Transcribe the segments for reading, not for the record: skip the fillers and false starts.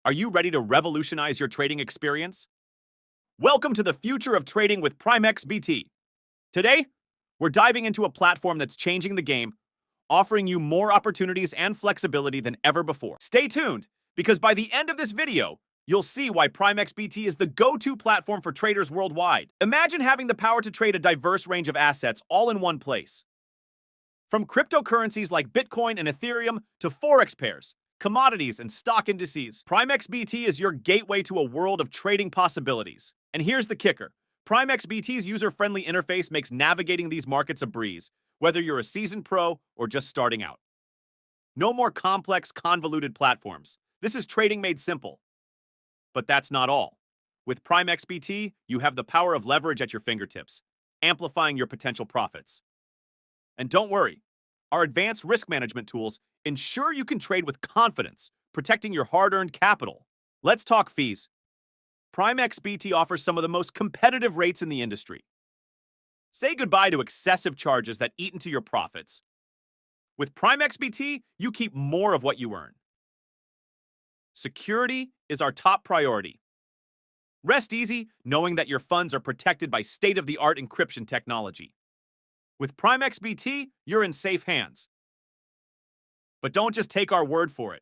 Are you ready to revolutionize your trading experience? Welcome to the future of trading with PrimeXBT. Today, we're diving into a platform that's changing the game, offering you more opportunities and flexibility than ever before. Stay tuned, because by the end of this video, you'll see why PrimeXBT is the go-to platform for traders worldwide. Imagine having the power to trade a diverse range of assets all in one place. From cryptocurrencies like Bitcoin and Ethereum to Forex pairs, commodities, and stock indices, PrimeXBT is your gateway to a world of trading possibilities. And here's the kicker. PrimeXBT's user-friendly interface makes navigating these markets a breeze, whether you're a seasoned pro or just starting out. No more complex, convoluted platforms. This is trading made simple. But that's not all. With PrimeXBT, you have the power of leverage at your fingertips, amplifying your potential profits. And don't worry, our advanced risk management tools ensure you can trade with confidence, protecting your hard-earned capital. Let's talk fees. PrimeXBT offers some of the most competitive rates in the industry. Say goodbye to excessive charges that eat into your profits. With PrimeXBT, you keep more of what you earn. Security is our top priority. Rest easy knowing that your funds are protected by state-of-the-art encryption technology. With PrimeXBT, you're in safe hands. But don't just take our word for it.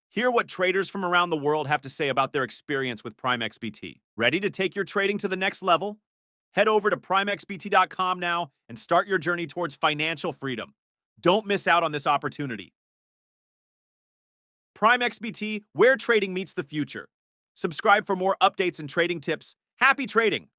Hear what traders from around the world have to say about their experience with PrimeXBT. Ready to take your trading to the next level? Head over to PrimeXBT.com now and start your journey towards financial freedom. Don't miss out on this opportunity. PrimeXBT, where trading meets the future. Subscribe for more updates and trading tips. Happy trading!